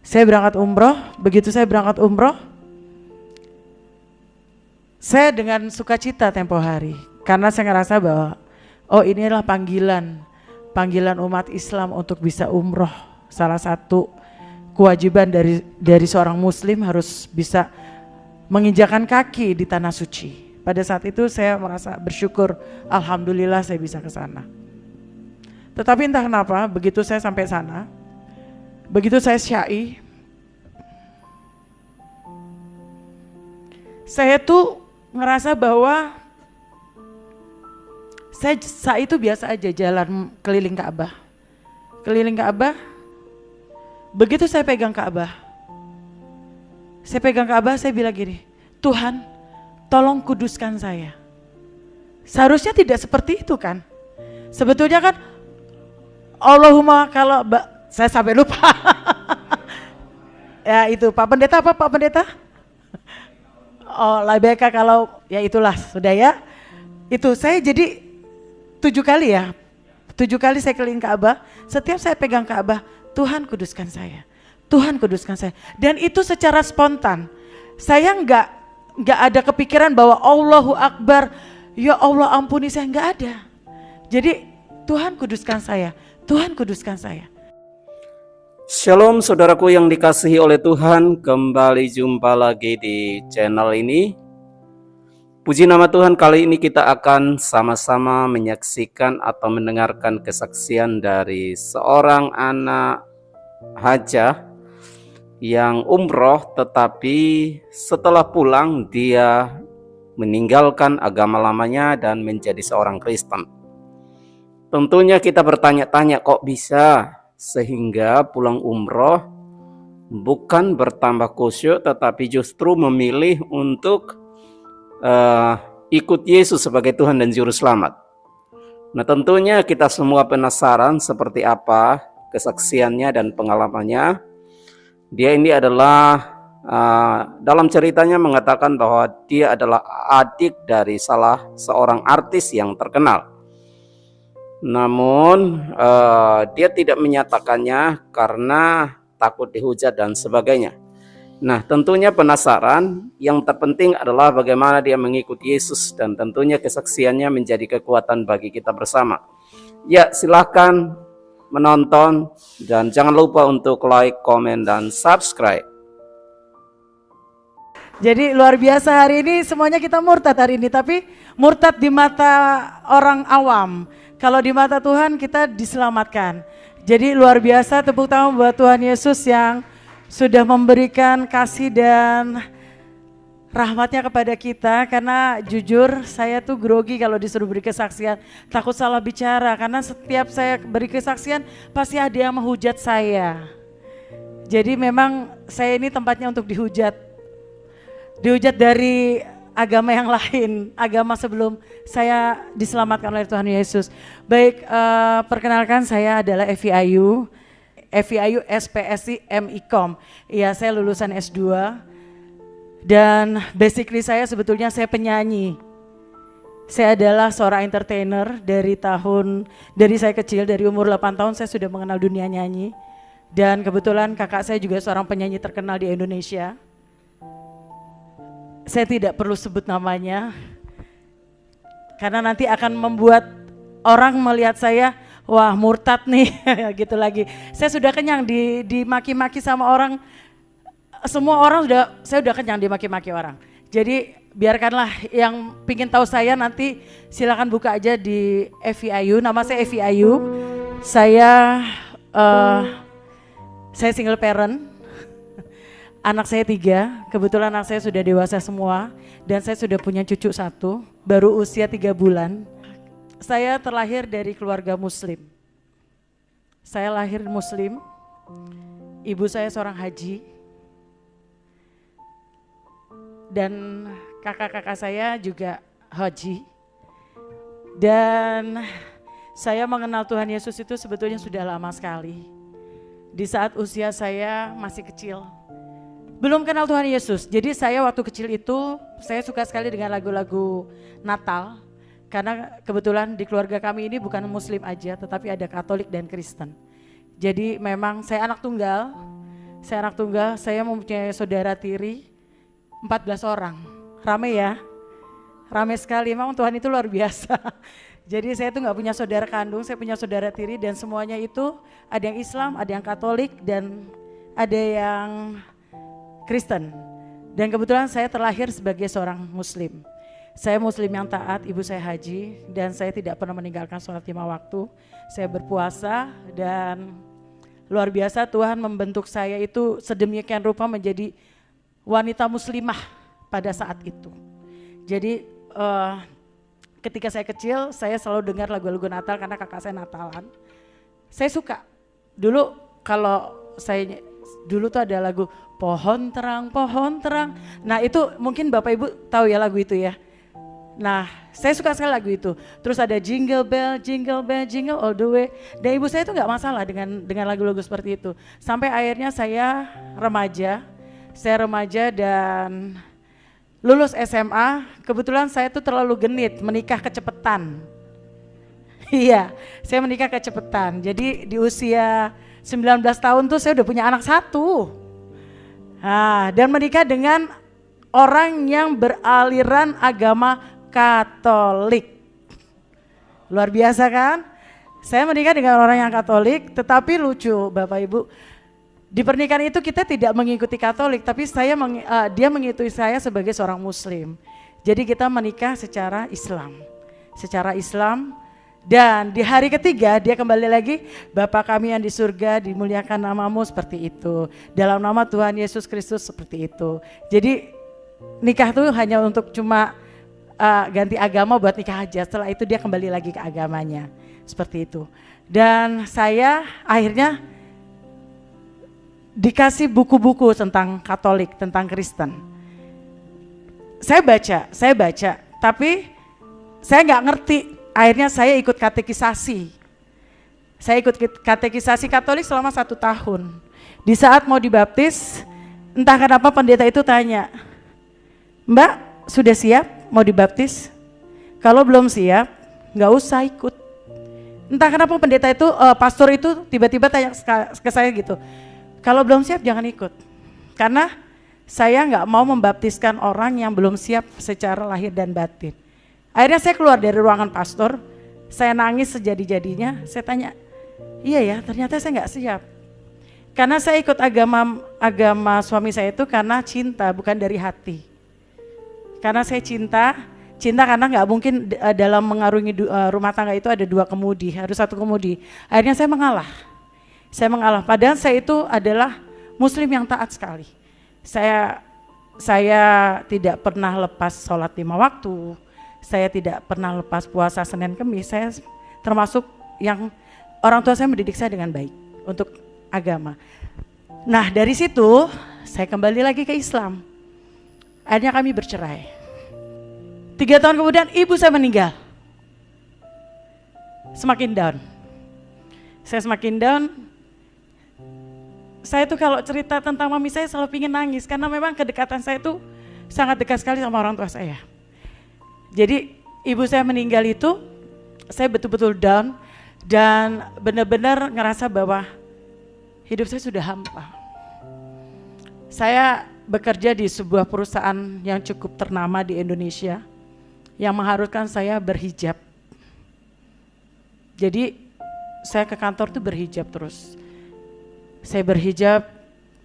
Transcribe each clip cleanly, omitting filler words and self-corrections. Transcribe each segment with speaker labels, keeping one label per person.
Speaker 1: Saya berangkat umroh, begitu saya berangkat umroh, saya dengan sukacita tempo hari. Karena saya ngerasa bahwa, oh inilah panggilan umat Islam untuk bisa umroh. Salah satu kewajiban dari seorang muslim harus bisa menginjakan kaki di tanah suci. Pada saat itu saya merasa bersyukur, alhamdulillah saya bisa ke sana. Tetapi entah kenapa, begitu saya sampai sana, begitu saya syai, saya tuh ngerasa bahwa saya saat itu biasa aja jalan keliling Ka'bah. Keliling Ka'bah, begitu saya pegang Ka'bah, saya bilang gini, Tuhan tolong kuduskan saya. Seharusnya tidak seperti itu kan. Sebetulnya kan Allahumma kalau saya sampai lupa. Ya itu Pak Pendeta apa Pak Pendeta? Oh labeka kalau ya itulah sudah ya. Itu saya jadi 7 kali ya. 7 kali saya keliling Ka'bah. Setiap saya pegang Ka'bah, Tuhan kuduskan saya. Tuhan kuduskan saya. Dan itu secara spontan. Saya nggak ada kepikiran bahwa Allahu Akbar, ya Allah ampuni saya, nggak ada. Jadi Tuhan kuduskan saya. Tuhan kuduskan saya.
Speaker 2: Shalom saudaraku yang dikasihi oleh Tuhan, kembali jumpa lagi di channel ini. Puji nama Tuhan, kali ini kita akan sama-sama menyaksikan atau mendengarkan kesaksian dari seorang anak hajah yang umroh, tetapi setelah pulang dia meninggalkan agama lamanya dan menjadi seorang Kristen. Tentunya kita bertanya-tanya kok bisa sehingga pulang umroh bukan bertambah khusyuk tetapi justru memilih untuk ikut Yesus sebagai Tuhan dan Juru Selamat. Nah tentunya kita semua penasaran seperti apa kesaksiannya dan pengalamannya. Dia ini adalah dalam ceritanya mengatakan bahwa dia adalah adik dari salah seorang artis yang terkenal. Namun dia tidak menyatakannya karena takut dihujat dan sebagainya. Nah tentunya penasaran, yang terpenting adalah bagaimana dia mengikuti Yesus dan tentunya kesaksiannya menjadi kekuatan bagi kita bersama. Ya silahkan menonton dan jangan lupa untuk like, komen, dan subscribe.
Speaker 1: Jadi luar biasa hari ini semuanya kita murtad hari ini, tapi murtad di mata orang awam. Kalau di mata Tuhan kita diselamatkan. Jadi luar biasa, tepuk tangan buat Tuhan Yesus yang sudah memberikan kasih dan rahmatnya kepada kita. Karena jujur saya tuh grogi kalau disuruh beri kesaksian, takut salah bicara. Karena setiap saya beri kesaksian pasti ada yang menghujat saya. Jadi memang saya ini tempatnya untuk dihujat. Dihujat dari agama yang lain, agama sebelum saya diselamatkan oleh Tuhan Yesus. Baik, perkenalkan saya adalah Evi Ayu SPSI MIKOM. Ya, saya lulusan S2 dan basically saya sebetulnya saya penyanyi. Saya adalah seorang entertainer dari saya kecil, dari umur 8 tahun saya sudah mengenal dunia nyanyi. Dan kebetulan kakak saya juga seorang penyanyi terkenal di Indonesia. Saya tidak perlu sebut namanya, karena nanti akan membuat orang melihat saya, wah murtad nih, gitu lagi. Saya sudah kenyang dimaki-maki sama orang, semua orang saya sudah kenyang dimaki-maki orang. Jadi biarkanlah yang pingin tahu saya nanti silakan buka aja di Evi Ayu, nama saya Evi Ayu. Saya single parent. Anak saya 3, kebetulan anak saya sudah dewasa semua dan saya sudah punya cucu 1, baru usia 3 bulan. Saya terlahir dari keluarga muslim. Saya lahir muslim, ibu saya seorang haji dan kakak-kakak saya juga haji. Dan saya mengenal Tuhan Yesus itu sebetulnya sudah lama sekali. Di saat usia saya masih kecil. Belum kenal Tuhan Yesus, jadi saya waktu kecil itu saya suka sekali dengan lagu-lagu Natal. Karena kebetulan di keluarga kami ini bukan muslim aja, tetapi ada Katolik dan Kristen. Jadi memang saya anak tunggal, Saya anak tunggal, saya mempunyai saudara tiri 14 orang. Rame ya? Rame sekali, memang Tuhan itu luar biasa. Jadi saya tuh gak punya saudara kandung, saya punya saudara tiri dan semuanya itu ada yang Islam, ada yang Katolik dan ada yang Kristen. Dan kebetulan saya terlahir sebagai seorang Muslim. Saya Muslim yang taat, ibu saya haji dan saya tidak pernah meninggalkan sholat 5 waktu. Saya berpuasa dan luar biasa Tuhan membentuk saya itu sedemikian rupa menjadi wanita muslimah pada saat itu. Jadi ketika saya kecil saya selalu dengar lagu-lagu Natal karena kakak saya Natalan. Saya suka. Dulu kalau saya dulu tuh ada lagu pohon terang, pohon terang. Nah itu mungkin Bapak Ibu tahu ya lagu itu ya. Nah saya suka sekali lagu itu. Terus ada jingle bell, jingle all the way. Dan ibu saya itu nggak masalah dengan lagu-lagu seperti itu. Sampai akhirnya saya remaja dan lulus SMA. Kebetulan saya tuh terlalu genit, menikah kecepatan. Iya, saya menikah kecepatan. Jadi di usia 19 tahun tuh saya udah punya anak 1. Nah, dan menikah dengan orang yang beraliran agama Katolik. Luar biasa kan? Saya menikah dengan orang yang Katolik, tetapi lucu Bapak Ibu. Di pernikahan itu kita tidak mengikuti Katolik, tapi dia mengikuti saya sebagai seorang Muslim. Jadi kita menikah secara Islam. Dan di hari ketiga dia kembali lagi, Bapa kami yang di surga dimuliakan namamu, seperti itu. Dalam nama Tuhan Yesus Kristus, seperti itu. Jadi nikah tuh hanya untuk cuma ganti agama buat nikah aja. Setelah itu dia kembali lagi ke agamanya, seperti itu. Dan saya akhirnya dikasih buku-buku tentang Katolik, tentang Kristen. Saya baca, tapi saya nggak ngerti. Akhirnya saya ikut katekisasi. Saya ikut katekisasi Katolik selama 1 tahun. Di saat mau dibaptis, entah kenapa pendeta itu tanya, Mbak sudah siap mau dibaptis? Kalau belum siap, nggak usah ikut. Entah kenapa pendeta itu, pastor itu tiba-tiba tanya ke saya gitu, kalau belum siap jangan ikut. Karena saya nggak mau membaptiskan orang yang belum siap secara lahir dan batin. Akhirnya saya keluar dari ruangan pastor, saya nangis sejadi-jadinya, saya tanya, iya ya ternyata saya nggak siap. Karena saya ikut agama suami saya itu karena cinta, bukan dari hati. Karena saya cinta karena nggak mungkin dalam mengarungi rumah tangga itu ada 2 kemudi, harus 1 kemudi. Akhirnya saya mengalah, padahal saya itu adalah Muslim yang taat sekali. Saya tidak pernah lepas sholat 5 waktu, saya tidak pernah lepas puasa Senin Kemis. Saya termasuk yang orang tua saya mendidik saya dengan baik untuk agama. Nah dari situ saya kembali lagi ke Islam. Akhirnya kami bercerai. 3 tahun kemudian ibu saya meninggal. Semakin down. Saya semakin down. Saya tuh kalau cerita tentang mami saya selalu pingin nangis karena memang kedekatan saya tuh sangat dekat sekali sama orang tua saya. Jadi ibu saya meninggal itu saya betul-betul down dan benar-benar ngerasa bahwa hidup saya sudah hampa. Saya bekerja di sebuah perusahaan yang cukup ternama di Indonesia yang mengharuskan saya berhijab. Jadi saya ke kantor tuh berhijab terus. Saya berhijab,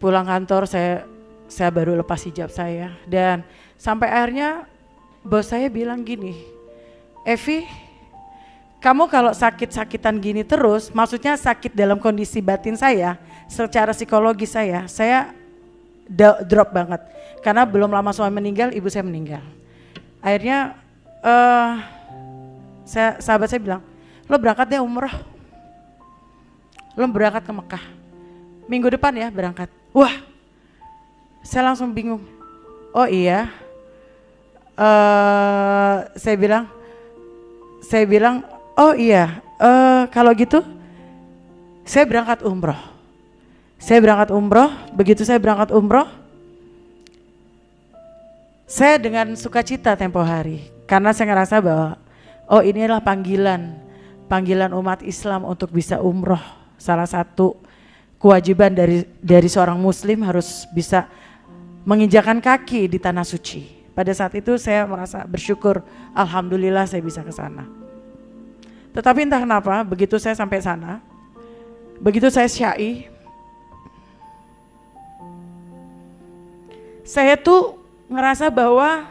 Speaker 1: pulang kantor saya baru lepas hijab saya. Dan sampai akhirnya bos saya bilang gini, Evi, kamu kalau sakit-sakitan gini terus, maksudnya sakit dalam kondisi batin saya, secara psikologi saya drop banget. Karena belum lama suami meninggal, ibu saya meninggal. Akhirnya sahabat saya bilang, lo berangkat deh umroh, lo berangkat ke Mekah, minggu depan ya berangkat. Wah, saya langsung bingung. Oh iya, saya bilang, oh iya, kalau gitu saya berangkat umroh. Begitu saya berangkat umroh, saya dengan sukacita tempo hari. Karena saya ngerasa bahwa, oh inilah panggilan umat Islam untuk bisa umroh. Salah satu kewajiban dari seorang muslim harus bisa menginjakan kaki di tanah suci. Pada saat itu saya merasa bersyukur, alhamdulillah saya bisa ke sana. Tetapi entah kenapa begitu saya sampai sana, begitu saya syai, saya tuh ngerasa bahwa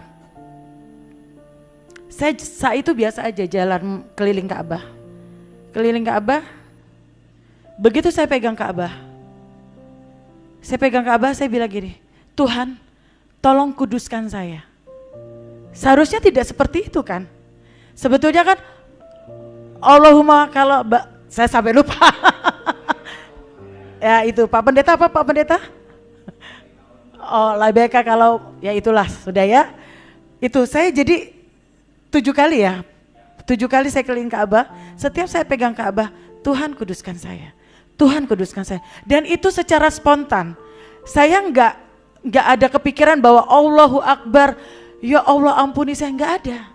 Speaker 1: saya saat itu biasa aja jalan keliling Ka'bah. Keliling Ka'bah, begitu saya pegang Ka'bah, saya bilang gini, Tuhan tolong kuduskan saya. Seharusnya tidak seperti itu kan. Sebetulnya kan Allahumma kalau saya sampai lupa. Ya itu Pak Pendeta apa Pak Pendeta? Oh labeka kalau ya itulah sudah ya. Itu saya jadi 7 kali ya. 7 kali saya keliling Ka'bah. Setiap saya pegang Ka'bah, Tuhan kuduskan saya. Tuhan kuduskan saya. Dan itu secara spontan. Saya nggak ada kepikiran bahwa Allahu Akbar, ya Allah ampuni saya, nggak ada.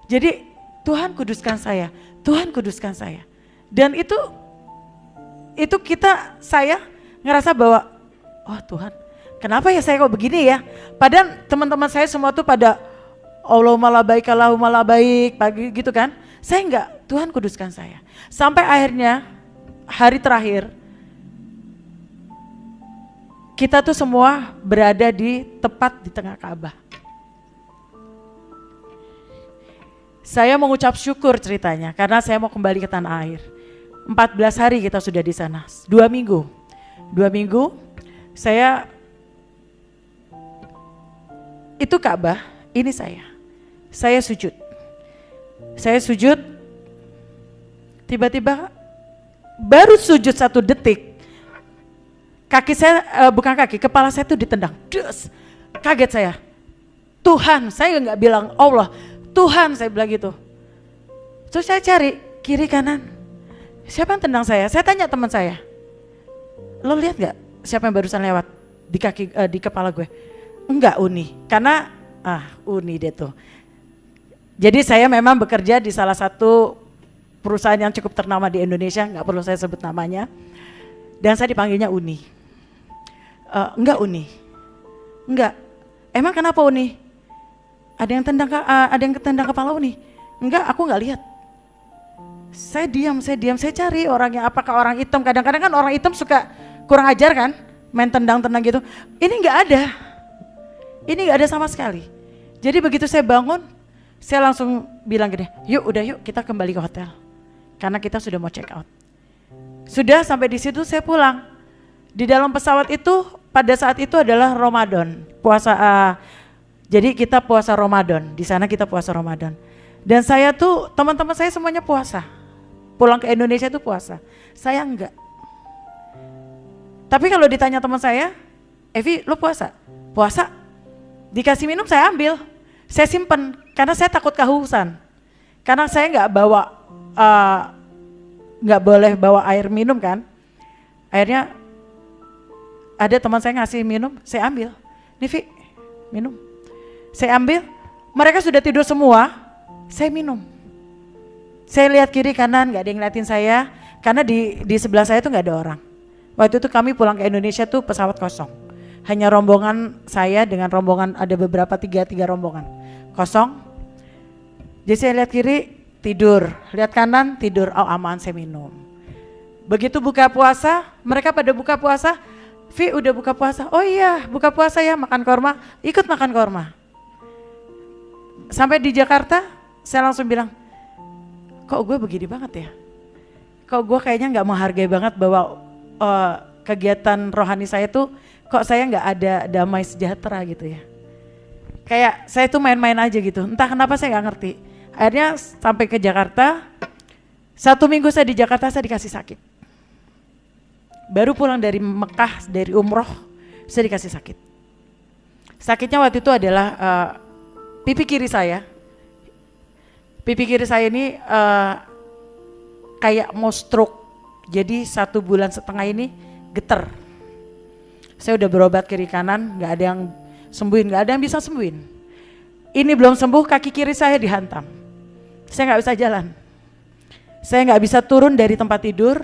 Speaker 1: Jadi Tuhan kuduskan saya, Tuhan kuduskan saya. Dan itu saya ngerasa bahwa oh Tuhan, kenapa ya saya kok begini ya? Padahal teman-teman saya semua tuh pada Allahumma la baik, pagi gitu kan. Saya enggak, Tuhan kuduskan saya. Sampai akhirnya hari terakhir kita tuh semua berada tepat di tengah Ka'bah. Saya mengucap syukur ceritanya karena saya mau kembali ke tanah air. 14 hari kita sudah di sana, 2 minggu. 2 minggu saya itu Ka'bah, ini saya sujud. Saya sujud, tiba-tiba baru sujud 1 detik, kaki saya, kepala saya tuh ditendang, dus, kaget saya. Tuhan, saya nggak bilang Allah, Tuhan saya bilang gitu. Terus saya cari kiri kanan, siapa yang tendang saya? Saya tanya teman saya, lo lihat nggak siapa yang barusan lewat di kepala gue? Enggak Uni, karena Uni deh tuh. Jadi saya memang bekerja di salah satu perusahaan yang cukup ternama di Indonesia, nggak perlu saya sebut namanya. Dan saya dipanggilnya Uni. Enggak Uni, enggak. Emang kenapa Uni? Ada yang tendang kepala Uni? Enggak, aku nggak lihat. Saya diam, saya cari orangnya. Apakah orang hitam? Kadang-kadang kan orang hitam suka kurang ajar kan, main tendang-tendang gitu. Ini nggak ada sama sekali. Jadi begitu saya bangun, saya langsung bilang gini, yuk kita kembali ke hotel. Karena kita sudah mau check out. Sudah sampai di situ saya pulang. Di dalam pesawat itu pada saat itu adalah Ramadan, puasa. Jadi kita puasa Ramadan, di sana kita puasa Ramadan. Dan saya tuh teman-teman saya semuanya puasa. Pulang ke Indonesia itu puasa. Saya enggak. Tapi kalau ditanya teman saya, Evi lo puasa? Puasa. Dikasih minum saya ambil. Saya simpen karena saya takut kehausan. Karena saya nggak boleh bawa air minum kan. Akhirnya ada teman saya ngasih minum, saya ambil. Nih Vi, minum. Saya ambil, mereka sudah tidur semua, saya minum. Saya lihat kiri kanan nggak ada yang ngeliatin saya, karena di sebelah saya tuh nggak ada orang. Waktu itu kami pulang ke Indonesia tuh pesawat kosong. Hanya rombongan saya dengan rombongan ada beberapa tiga rombongan kosong. Jadi saya lihat kiri tidur, lihat kanan tidur, oh aman saya minum. Begitu buka puasa, mereka pada buka puasa, Vi udah buka puasa, oh iya buka puasa ya makan korma, ikut makan korma. Sampai di Jakarta saya langsung bilang, kok gue begini banget ya? Kok gue kayaknya gak menghargai banget bahwa kegiatan rohani saya tuh kok saya nggak ada damai sejahtera gitu ya. Kayak saya tuh main-main aja gitu, entah kenapa saya nggak ngerti. Akhirnya sampai ke Jakarta, 1 minggu saya di Jakarta saya dikasih sakit. Baru pulang dari Mekah, dari umroh, saya dikasih sakit. Sakitnya waktu itu adalah pipi kiri saya. Pipi kiri saya ini kayak mau stroke, jadi 1,5 bulan ini getar. Saya udah berobat kiri kanan, nggak ada yang sembuhin, nggak ada yang bisa sembuhin. Ini belum sembuh, kaki kiri saya dihantam. Saya nggak bisa jalan. Saya nggak bisa turun dari tempat tidur.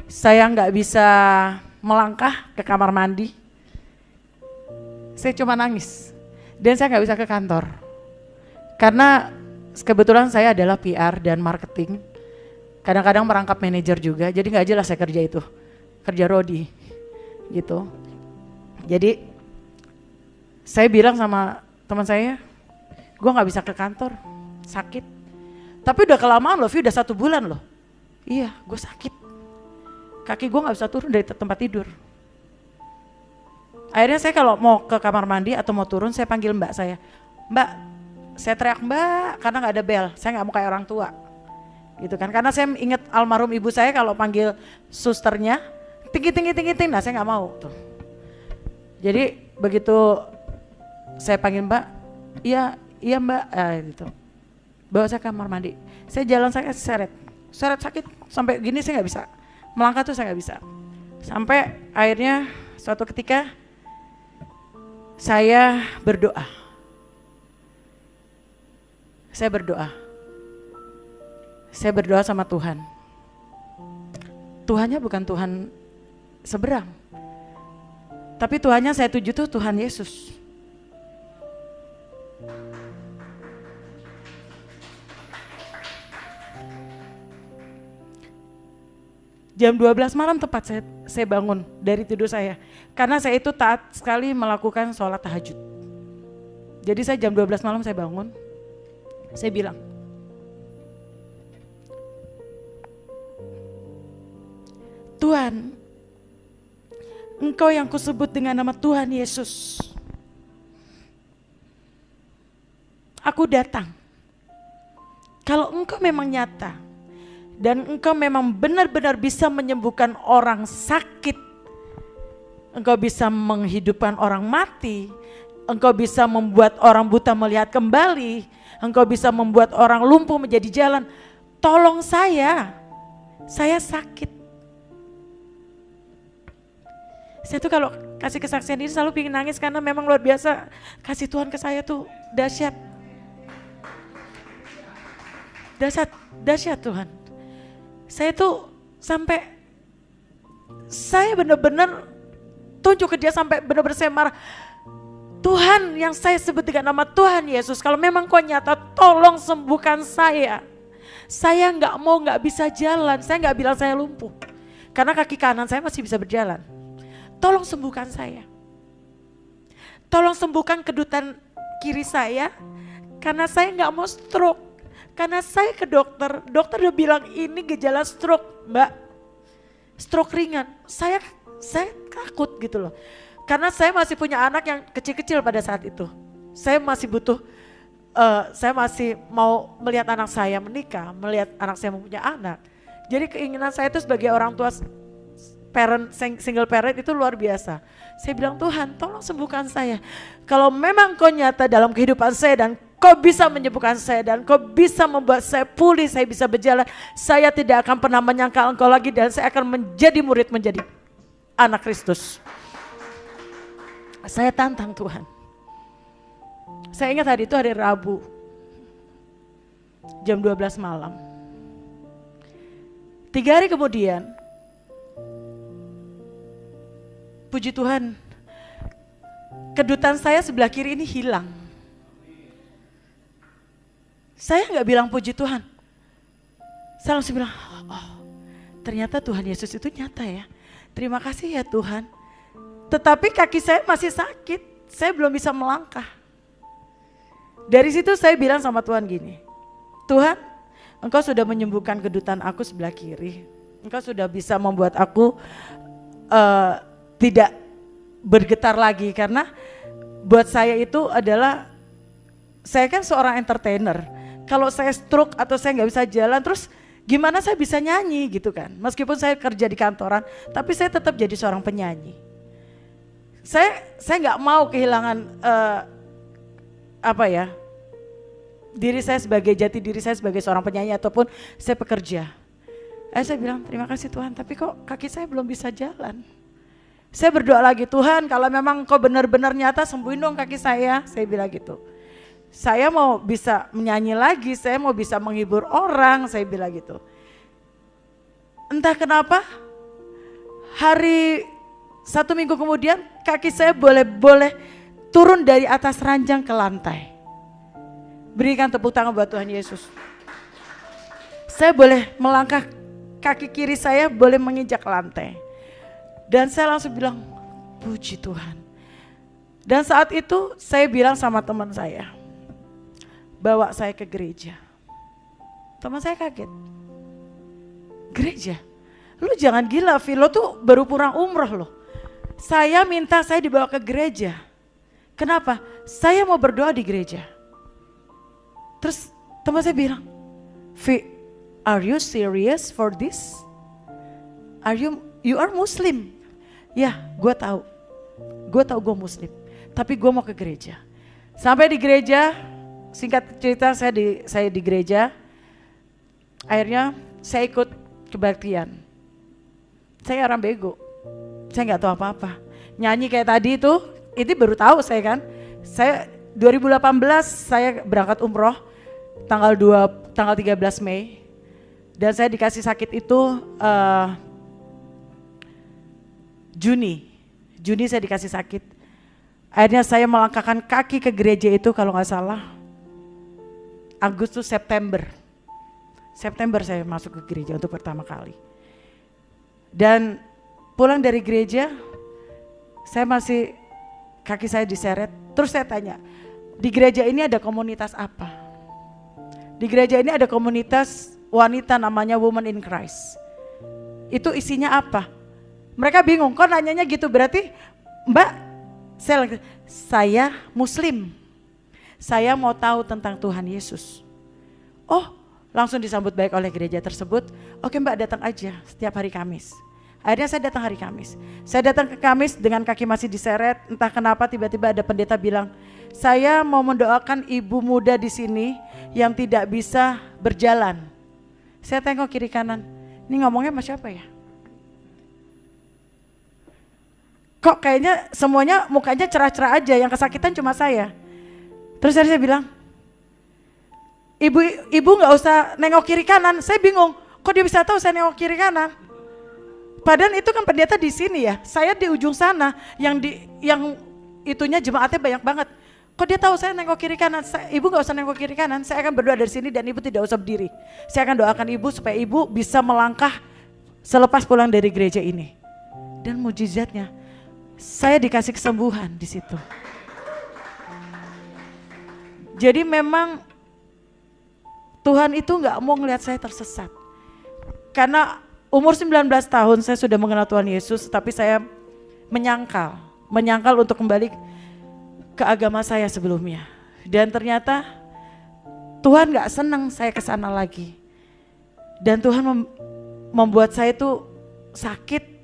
Speaker 1: Saya nggak bisa melangkah ke kamar mandi. Saya cuma nangis. Dan saya nggak bisa ke kantor. Karena kebetulan saya adalah PR dan marketing. Kadang-kadang merangkap manajer juga, jadi nggak jelas saya kerja itu. Kerja Rodi gitu. Jadi saya bilang sama teman saya, gue nggak bisa ke kantor, sakit. Tapi udah kelamaan loh, udah 1 bulan loh. Iya, gue sakit. Kaki gue nggak bisa turun dari tempat tidur. Akhirnya saya kalau mau ke kamar mandi atau mau turun, saya panggil mbak saya. Mbak, saya teriak mbak karena nggak ada bel. Saya nggak mau kayak orang tua, gitu kan? Karena saya ingat almarhum ibu saya kalau panggil susternya, tinggi. Nah saya nggak mau tuh. Jadi begitu saya panggil mbak, iya mbak, gitu. Bawa saya ke kamar mandi. Saya jalan saya seret sakit sampai gini saya nggak bisa. Melangkah tuh saya nggak bisa. Sampai akhirnya suatu ketika saya berdoa. Saya berdoa sama Tuhan. Tuhannya bukan Tuhan seberang. Tapi Tuhannya saya tuju tuh Tuhan Yesus. Jam 12 malam tepat saya bangun dari tidur saya. Karena saya itu taat sekali melakukan sholat tahajud. Jadi saya jam 12 malam saya bangun. Saya bilang, Tuhan, Engkau yang kusebut dengan nama Tuhan Yesus. Aku datang. Kalau Engkau memang nyata, dan Engkau memang benar-benar bisa menyembuhkan orang sakit, Engkau bisa menghidupkan orang mati, Engkau bisa membuat orang buta melihat kembali, Engkau bisa membuat orang lumpuh menjadi jalan. Tolong saya sakit. Saya tuh kalau kasih kesaksian ini selalu pengen nangis karena memang luar biasa kasih Tuhan ke saya tuh dahsyat. Dahsyat Tuhan. Saya tuh sampai saya benar-benar tunjuk ke dia sampai benar-benar saya marah. Tuhan yang saya sebut dengan nama Tuhan Yesus, kalau memang kau nyata tolong sembuhkan saya. Saya nggak bisa jalan, saya nggak bilang saya lumpuh. Karena kaki kanan saya masih bisa berjalan. Tolong sembuhkan saya. Tolong sembuhkan kedutan kiri saya, karena saya nggak mau stroke. Karena saya ke dokter udah bilang ini gejala stroke mbak, stroke ringan. Saya takut gitu loh, karena saya masih punya anak yang kecil-kecil pada saat itu. Saya masih butuh, saya masih mau melihat anak saya menikah, melihat anak saya mempunyai anak. Jadi keinginan saya itu sebagai orang tua single parent itu luar biasa. Saya bilang Tuhan tolong sembuhkan saya. Kalau memang kau nyata dalam kehidupan saya dan kau bisa menyembuhkan saya dan kau bisa membuat saya pulih, saya bisa berjalan, saya tidak akan pernah menyangkal engkau lagi dan saya akan menjadi murid, menjadi anak Kristus. Saya tantang Tuhan. Saya ingat hari itu hari Rabu, jam 12 malam. 3 hari kemudian, puji Tuhan, kedutan saya sebelah kiri ini hilang. Saya nggak bilang puji Tuhan. Saya langsung bilang, oh ternyata Tuhan Yesus itu nyata ya. Terima kasih ya Tuhan. Tetapi kaki saya masih sakit, saya belum bisa melangkah. Dari situ saya bilang sama Tuhan gini, Tuhan Engkau sudah menyembuhkan kedutan aku sebelah kiri. Engkau sudah bisa membuat aku tidak bergetar lagi. Karena buat saya itu adalah, saya kan seorang entertainer. Kalau saya stroke atau saya nggak bisa jalan, terus gimana saya bisa nyanyi gitu kan. Meskipun saya kerja di kantoran, tapi saya tetap jadi seorang penyanyi. Saya nggak mau kehilangan diri saya sebagai jati diri saya sebagai seorang penyanyi ataupun saya pekerja. Saya bilang terima kasih Tuhan, tapi kok kaki saya belum bisa jalan. Saya berdoa lagi, Tuhan kalau memang kau benar-benar nyata sembuhin dong kaki saya bilang gitu. Saya mau bisa menyanyi lagi, saya mau bisa menghibur orang, saya bilang gitu. Entah kenapa hari 1 minggu kemudian kaki saya boleh turun dari atas ranjang ke lantai. Berikan tepuk tangan buat Tuhan Yesus. Saya boleh melangkah, kaki kiri saya boleh menginjak lantai. Dan saya langsung bilang, puji Tuhan. Dan saat itu saya bilang sama teman saya, bawa saya ke gereja. Teman saya kaget. Gereja? Lu jangan gila, Vi, lo tuh baru pulang umroh loh. Saya minta saya dibawa ke gereja. Kenapa? Saya mau berdoa di gereja. Terus teman saya bilang, Vi, are you serious for this? You are Muslim? Ya, gue tahu gue Muslim. Tapi gue mau ke gereja. Sampai di gereja, singkat cerita saya di gereja. Akhirnya saya ikut kebaktian. Saya orang bego. Saya nggak tahu apa-apa. Nyanyi kayak tadi itu baru tahu saya kan. Saya 2018 saya berangkat umroh tanggal 13 Mei. Dan saya dikasih sakit itu Juni saya dikasih sakit. Akhirnya saya melangkahkan kaki ke gereja itu kalau nggak salah Agustus September saya masuk ke gereja untuk pertama kali. Dan pulang dari gereja saya masih kaki saya diseret. Terus saya tanya, di gereja ini ada komunitas apa? Di gereja ini ada komunitas wanita namanya Women in Christ. Itu isinya apa? Mereka bingung, kok nanyanya gitu, berarti Mbak, saya Muslim. Saya mau tahu tentang Tuhan Yesus. Oh, langsung disambut baik oleh gereja tersebut. Oke Mbak, datang aja setiap hari Kamis. Akhirnya saya datang hari Kamis. Saya datang ke Kamis dengan kaki masih diseret. Entah kenapa tiba-tiba ada pendeta bilang, saya mau mendoakan ibu muda di sini yang tidak bisa berjalan. Saya tengok kiri kanan. Ini ngomongnya sama siapa ya? Kok kayaknya semuanya mukanya cerah-cerah aja, yang kesakitan cuma saya. Terus saya bilang, ibu nggak usah nengok kiri kanan. Saya bingung, kok dia bisa tahu saya nengok kiri kanan? Padahal itu kan pendeta di sini ya, saya di ujung sana, yang itunya jemaatnya banyak banget. Kok dia tahu saya nengok kiri kanan? Ibu nggak usah nengok kiri kanan, saya akan berdoa dari sini dan ibu tidak usah berdiri. Saya akan doakan ibu supaya ibu bisa melangkah selepas pulang dari gereja ini. Dan mujizatnya, saya dikasih kesembuhan di situ. Jadi memang Tuhan itu nggak mau ngelihat saya tersesat. Karena umur 19 tahun saya sudah mengenal Tuhan Yesus, tapi saya menyangkal untuk kembali ke agama saya sebelumnya. Dan ternyata Tuhan gak senang saya ke sana lagi. Dan Tuhan membuat saya itu sakit.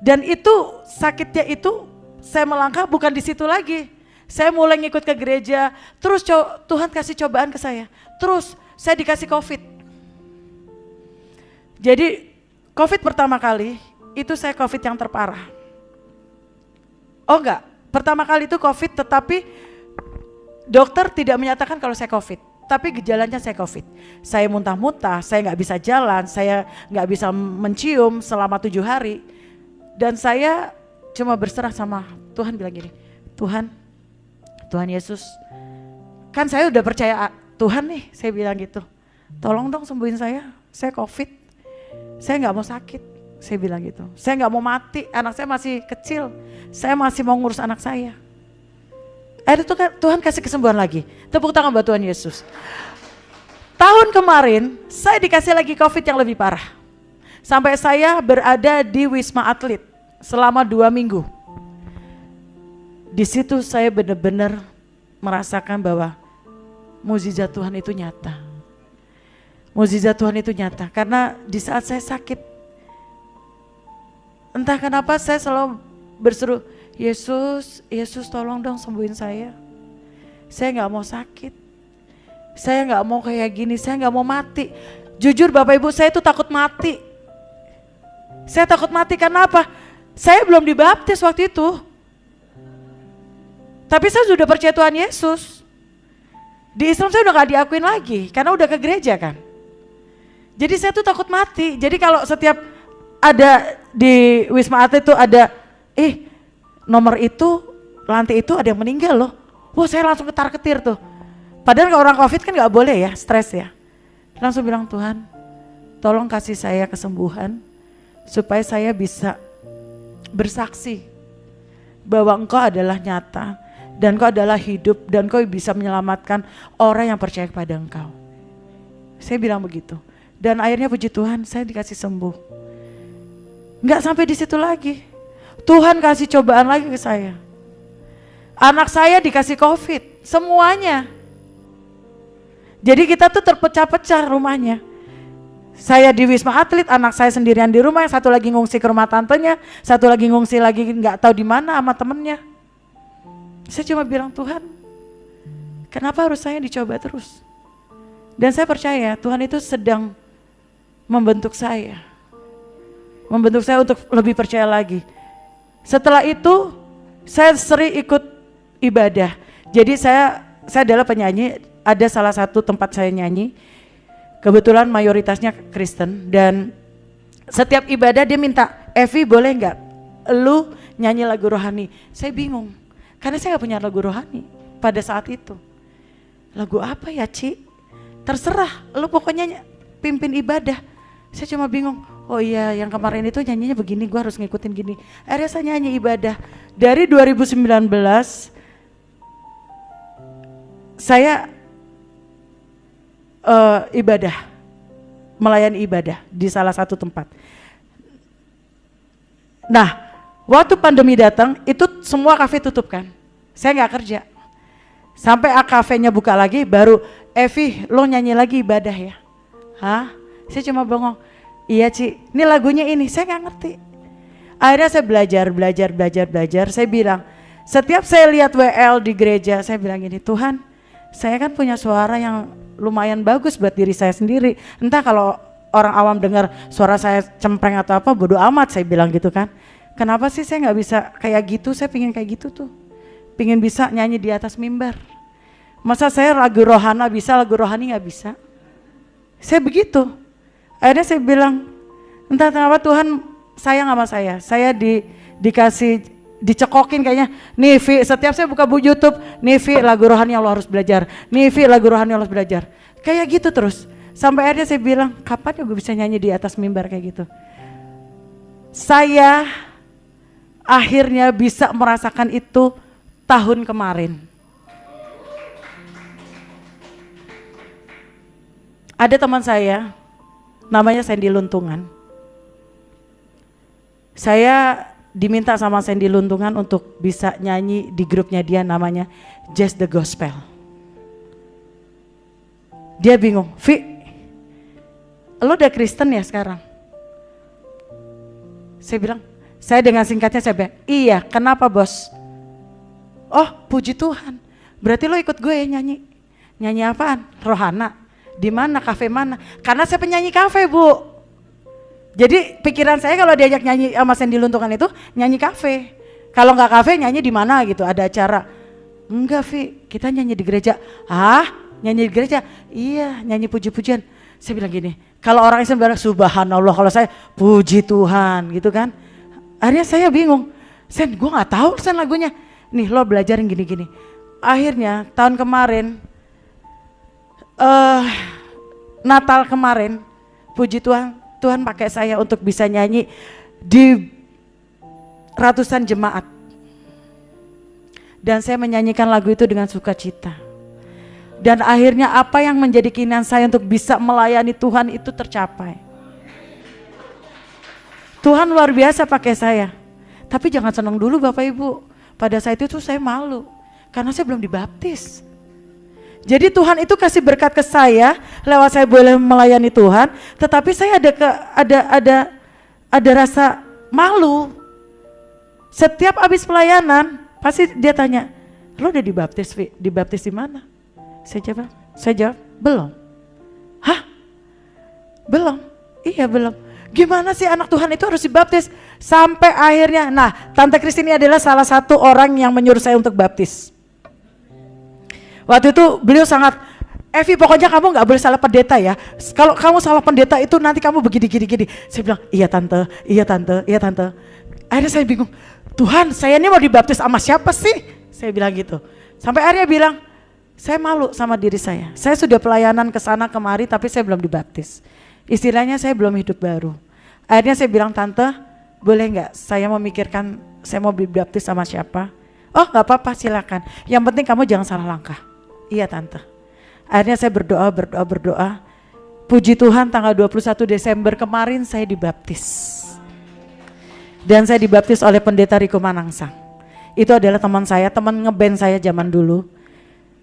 Speaker 1: Dan itu sakitnya itu saya melangkah bukan di situ lagi. Saya mulai ngikut ke gereja, terus Tuhan kasih cobaan ke saya. Terus saya dikasih COVID. Jadi COVID pertama kali itu saya COVID yang terparah. Oh enggak, pertama kali itu COVID tetapi dokter tidak menyatakan kalau saya COVID. Tapi gejalanya saya COVID. Saya muntah-muntah, saya nggak bisa jalan, saya nggak bisa mencium selama 7 hari. Dan saya cuma berserah sama Tuhan, bilang gini, Tuhan Yesus, kan saya udah percaya Tuhan nih, saya bilang gitu. Tolong dong sembuhin saya COVID. Saya nggak mau sakit, saya bilang gitu. Saya nggak mau mati, anak saya masih kecil, saya masih mau ngurus anak saya. Akhirnya Tuhan kasih kesembuhan lagi. Tepuk tangan buat Tuhan Yesus. Tahun kemarin saya dikasih lagi COVID yang lebih parah. Sampai saya berada di Wisma Atlet selama 2 minggu. Di situ saya benar-benar merasakan bahwa mukjizat Tuhan itu nyata. Mukjizat Tuhan itu nyata karena di saat saya sakit, entah kenapa saya selalu berseru, Yesus tolong dong sembuhin saya. Saya gak mau sakit, saya gak mau kayak gini, saya gak mau mati. Jujur Bapak Ibu, saya itu takut mati. Saya takut mati karena apa? Saya belum dibaptis waktu itu. Tapi saya sudah percaya Tuhan Yesus. Di Islam saya udah gak diakuin lagi karena udah ke gereja kan. Jadi saya tuh takut mati. Jadi kalau setiap ada di Wisma Atlet itu ada nomor itu, lantai itu ada yang meninggal loh. Wah, saya langsung ketar-ketir tuh. Padahal orang COVID kan gak boleh ya, stres ya. Langsung bilang, Tuhan tolong kasih saya kesembuhan supaya saya bisa bersaksi bahwa Engkau adalah nyata dan Engkau adalah hidup dan Engkau bisa menyelamatkan orang yang percaya kepada Engkau. Saya bilang begitu. Dan akhirnya puji Tuhan saya dikasih sembuh. Nggak sampai di situ lagi. Tuhan kasih cobaan lagi ke saya. Anak saya dikasih COVID, semuanya. Jadi kita tuh terpecah-pecah rumahnya. Saya di Wisma Atlet, anak saya sendirian di rumah, yang satu lagi ngungsi ke rumah tantenya, satu lagi ngungsi lagi nggak tahu di mana sama temennya. Saya cuma bilang, Tuhan, kenapa harus saya dicoba terus? Dan saya percaya Tuhan itu sedang membentuk saya. Membentuk saya untuk lebih percaya lagi. Setelah itu saya sering ikut ibadah. Jadi saya adalah penyanyi, ada salah satu tempat saya nyanyi. Kebetulan mayoritasnya Kristen dan setiap ibadah dia minta, Evi boleh nggak lu nyanyi lagu rohani? Saya bingung karena saya nggak punya lagu rohani pada saat itu. Lagu apa ya Ci? Terserah, lu pokoknya pimpin ibadah. Saya cuma bingung, oh iya yang kemarin itu nyanyinya begini, gua harus ngikutin gini. Akhirnya saya nyanyi ibadah. Dari 2019 saya ibadah, melayani ibadah di salah satu tempat. Nah, waktu pandemi datang itu semua kafe tutup kan, saya nggak kerja. Sampai kafenya buka lagi, baru Evi lo nyanyi lagi ibadah ya. Hah? Saya cuma bengong. Iya Ci, ini lagunya ini, saya nggak ngerti. Akhirnya saya belajar. Saya bilang, setiap saya lihat WL di gereja, saya bilang gini, Tuhan, saya kan punya suara yang lumayan bagus buat diri saya sendiri. Entah kalau orang awam dengar suara saya cempreng atau apa, bodo amat saya bilang gitu kan. Kenapa sih saya nggak bisa kayak gitu? Saya pingin kayak gitu tuh. Pingin bisa nyanyi di atas mimbar. Masa saya lagu rohana bisa, lagu rohani nggak bisa? Saya begitu. Akhirnya saya bilang, entah kenapa Tuhan sayang sama saya. Saya dikasih dicekokin kayaknya, nih Vi, setiap saya buka YouTube, nih Vi lagu rohani yang lo harus belajar, nih Vi lagu rohani yang lo harus belajar, kayak gitu terus, sampai akhirnya saya bilang, kapan ya gue bisa nyanyi di atas mimbar kayak gitu. Saya akhirnya bisa merasakan itu tahun kemarin. Ada teman saya, namanya Sandy Luntungan. Saya diminta sama Sandy Luntungan untuk bisa nyanyi di grupnya dia, namanya Just the Gospel. Dia bingung, Vi, lo udah Kristen ya sekarang? Saya bilang, saya dengan singkatnya saya bilang, iya, kenapa bos? Oh, puji Tuhan, berarti lo ikut gue ya nyanyi. Nyanyi apaan? Rohana. Di mana? Kafe mana? Karena saya penyanyi kafe, Bu. Jadi pikiran saya kalau diajak nyanyi sama Sandy Luntungan itu nyanyi kafe. Kalau nggak kafe nyanyi di mana gitu, ada acara. Enggak Vi, kita nyanyi di gereja. Ah, nyanyi di gereja? Iya, nyanyi puji-pujian. Saya bilang gini, kalau orang Islam bilang subhanallah, kalau saya puji Tuhan gitu kan. Akhirnya saya bingung, Sen gue nggak tahu Sen lagunya. Nih lo belajarin gini-gini. Akhirnya tahun kemarin, Natal kemarin, puji Tuhan, Tuhan pakai saya untuk bisa nyanyi di ratusan jemaat. Dan saya menyanyikan lagu itu dengan sukacita. Dan akhirnya apa yang menjadi keinginan saya untuk bisa melayani Tuhan itu tercapai. Tuhan luar biasa pakai saya. Tapi jangan senang dulu Bapak Ibu. Pada saat itu saya malu. Karena saya belum dibaptis. Jadi Tuhan itu kasih berkat ke saya, lewat saya boleh melayani Tuhan, tetapi saya ada rasa malu. Setiap habis pelayanan, pasti dia tanya, lo udah dibaptis, Vi? Dibaptis di mana? Saya jawab, belum. Hah? Belum? Iya belum. Gimana sih anak Tuhan itu harus dibaptis? Sampai akhirnya, nah Tante Christine adalah salah satu orang yang menyuruh saya untuk baptis. Waktu itu beliau sangat, Evi pokoknya kamu gak boleh salah pendeta ya. Kalau kamu salah pendeta itu nanti kamu begini. Saya bilang, iya tante. Akhirnya saya bingung, Tuhan, saya ini mau dibaptis sama siapa sih? Saya bilang gitu. Sampai akhirnya bilang, saya malu sama diri saya. Saya sudah pelayanan ke sana kemari tapi saya belum dibaptis. Istilahnya saya belum hidup baru. Akhirnya saya bilang, tante, boleh nggak saya memikirkan saya mau dibaptis sama siapa? Oh nggak apa-apa, silakan. Yang penting kamu jangan salah langkah. Iya tante. Akhirnya saya berdoa. Puji Tuhan tanggal 21 Desember kemarin saya dibaptis. Dan saya dibaptis oleh pendeta Riko Manangsang. Itu adalah teman saya, teman ngeband saya zaman dulu.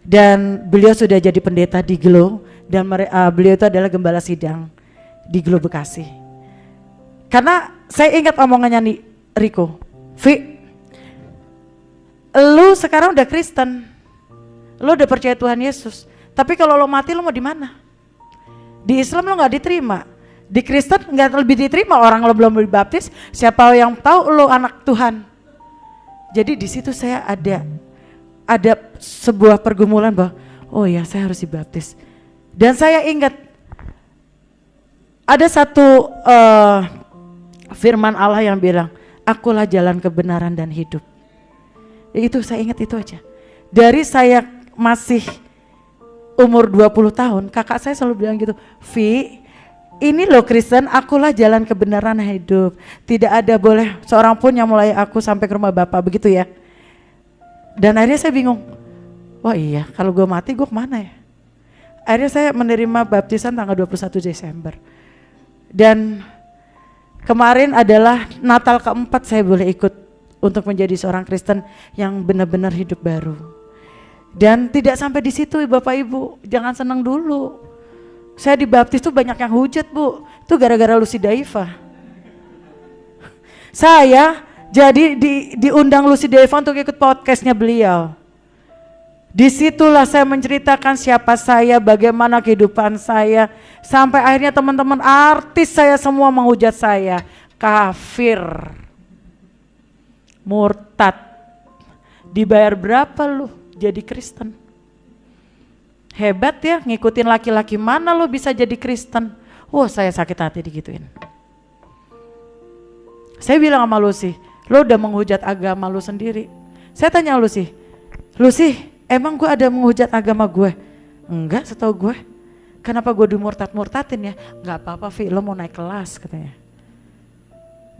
Speaker 1: Dan beliau sudah jadi pendeta di Glo. Dan beliau itu adalah gembala sidang di Glo Bekasi. Karena saya ingat omongannya nih Riko, Vi, lu sekarang udah Kristen, lu udah percaya Tuhan Yesus, tapi kalau lo mati lo mau di mana? Di Islam lo nggak diterima, di Kristen nggak lebih diterima, orang lo belum dibaptis, siapa yang tahu lo anak Tuhan? Jadi di situ saya ada sebuah pergumulan bahwa oh ya saya harus dibaptis. Dan saya ingat ada satu firman Allah yang bilang, akulah jalan kebenaran dan hidup. Itu saya ingat itu aja. Dari saya masih umur 20 tahun, kakak saya selalu bilang gitu, Vi, ini loh Kristen, akulah jalan kebenaran dan hidup. Tidak ada boleh seorang pun yang mulai aku sampai ke rumah Bapak, begitu ya. Dan akhirnya saya bingung, wah iya kalau gue mati gue kemana ya? Akhirnya saya menerima baptisan tanggal 21 Desember. Dan kemarin adalah Natal keempat saya boleh ikut untuk menjadi seorang Kristen yang benar-benar hidup baru. Dan tidak sampai di situ Bapak Ibu, jangan senang dulu. Saya dibaptis tuh banyak yang hujat Bu, itu gara-gara Lucy Daiva. Saya jadi diundang Lucy Daiva untuk ikut podcastnya beliau. Disitulah saya menceritakan siapa saya, bagaimana kehidupan saya, sampai akhirnya teman-teman artis saya semua menghujat saya, kafir, murtad, dibayar berapa lu jadi Kristen? Hebat ya, ngikutin laki-laki mana lu bisa jadi Kristen? Wah saya sakit hati digituin. Saya bilang sama Lucy, lu udah menghujat agama lu sendiri. Saya tanya Lucy, emang gue ada menghujat agama gue? Enggak, setahu gue. Kenapa gue dimurtad-murtadin ya? Enggak apa-apa Vi, lo mau naik kelas katanya.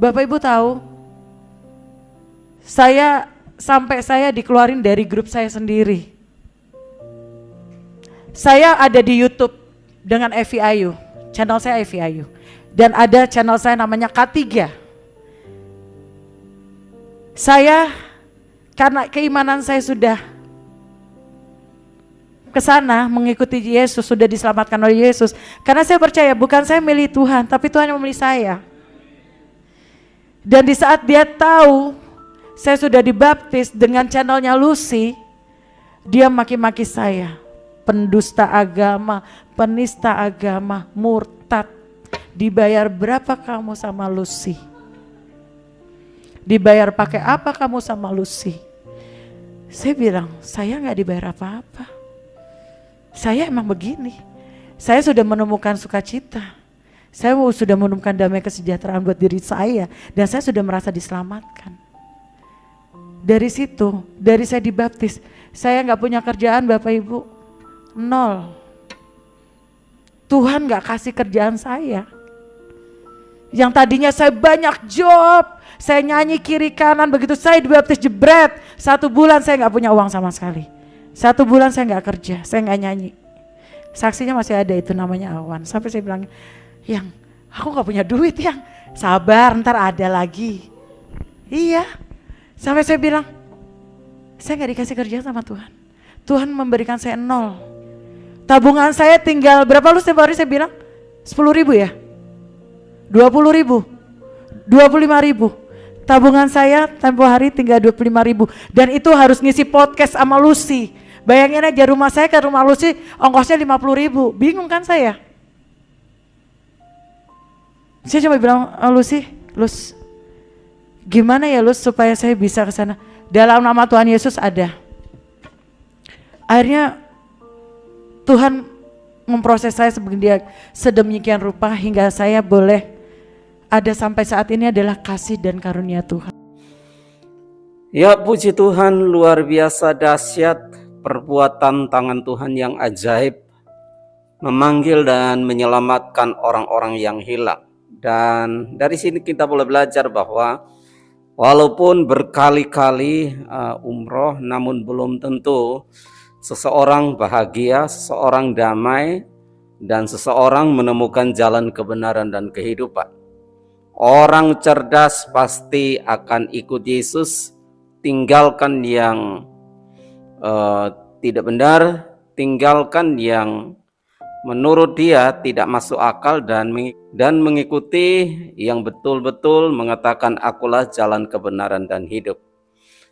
Speaker 1: Bapak Ibu tahu, saya dikeluarin dari grup saya sendiri. Saya ada di YouTube dengan Evi Ayu, channel saya Evi Ayu. Dan ada channel saya namanya K3. Saya, karena keimanan saya sudah ke sana mengikuti Yesus, sudah diselamatkan oleh Yesus. Karena saya percaya bukan saya milih Tuhan, tapi Tuhan yang memilih saya. Dan di saat dia tahu saya sudah dibaptis dengan channelnya Lucy, dia maki-maki saya, pendusta agama, penista agama, murtad. Dibayar berapa kamu sama Lucy? Dibayar pakai apa kamu sama Lucy? Saya bilang, saya gak dibayar apa-apa. Saya emang begini. Saya sudah menemukan sukacita. Saya sudah menemukan damai kesejahteraan buat diri saya. Dan saya sudah merasa diselamatkan. Dari situ, dari saya dibaptis, saya gak punya kerjaan Bapak Ibu. 0. Tuhan gak kasih kerjaan saya. Yang tadinya saya banyak job, saya nyanyi kiri kanan, begitu saya dibaptis jebret. 1 bulan saya gak punya uang sama sekali. 1 bulan saya gak kerja, saya gak nyanyi. Saksinya masih ada itu namanya Awan. Sampai saya bilang, Yang aku gak punya duit Yang. Sabar ntar ada lagi. Iya. Sampai saya bilang, saya gak dikasih kerja sama Tuhan. Tuhan memberikan saya 0. Tabungan saya tinggal berapa lu setiap hari saya bilang? 10.000 ya? 20.000? 25.000? Tabungan saya tempo hari tinggal 25.000. Dan itu harus ngisi podcast sama Lucy. Bayangin aja rumah saya ke rumah Lucy ongkosnya 50.000. Bingung kan saya? Saya cuma bilang, Lucy, gimana ya Lus supaya saya bisa ke sana? Dalam nama Tuhan Yesus ada. Akhirnya Tuhan memproses saya sedemikian rupa hingga saya boleh ada sampai saat ini adalah kasih dan karunia Tuhan.
Speaker 2: Ya puji Tuhan, luar biasa dahsyat perbuatan tangan Tuhan yang ajaib, memanggil dan menyelamatkan orang-orang yang hilang. Dan dari sini kita boleh belajar bahwa walaupun berkali-kali umroh, namun belum tentu seseorang bahagia, seseorang damai, dan seseorang menemukan jalan kebenaran dan kehidupan. Orang cerdas pasti akan ikut Yesus, tinggalkan yang tidak benar, tinggalkan yang menurut dia tidak masuk akal, dan mengikuti yang betul-betul mengatakan akulah jalan kebenaran dan hidup.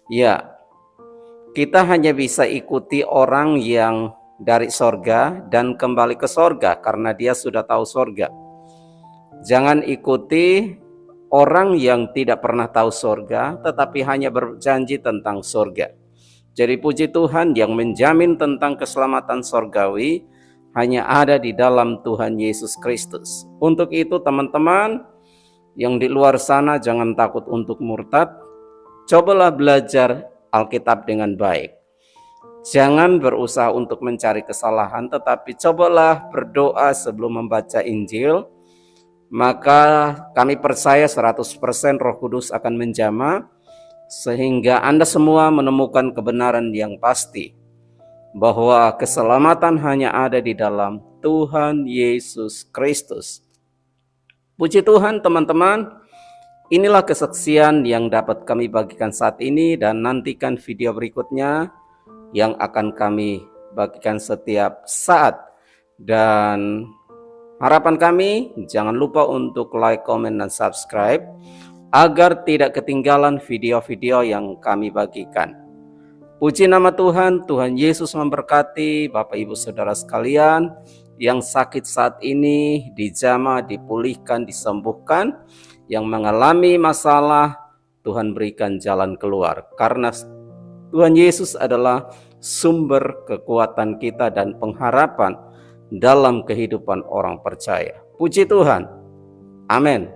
Speaker 2: Ya, kita hanya bisa ikuti orang yang dari sorga dan kembali ke sorga karena dia sudah tahu sorga. Jangan ikuti orang yang tidak pernah tahu sorga tetapi hanya berjanji tentang sorga. Jadi puji Tuhan, yang menjamin tentang keselamatan sorgawi hanya ada di dalam Tuhan Yesus Kristus. Untuk itu teman-teman yang di luar sana, jangan takut untuk murtad. Cobalah belajar Alkitab dengan baik. Jangan berusaha untuk mencari kesalahan, tetapi cobalah berdoa sebelum membaca Injil. Maka kami percaya 100% Roh Kudus akan menjamah, sehingga Anda semua menemukan kebenaran yang pasti, bahwa keselamatan hanya ada di dalam Tuhan Yesus Kristus. Puji Tuhan teman-teman, inilah kesaksian yang dapat kami bagikan saat ini, dan nantikan video berikutnya yang akan kami bagikan setiap saat. Dan harapan kami, jangan lupa untuk like, komen, dan subscribe agar tidak ketinggalan video-video yang kami bagikan. Puji nama Tuhan, Tuhan Yesus memberkati Bapak Ibu Saudara sekalian yang sakit saat ini, dijamah, dipulihkan, disembuhkan. Yang mengalami masalah, Tuhan berikan jalan keluar. Karena Tuhan Yesus adalah sumber kekuatan kita dan pengharapan dalam kehidupan orang percaya. Puji Tuhan. Amin.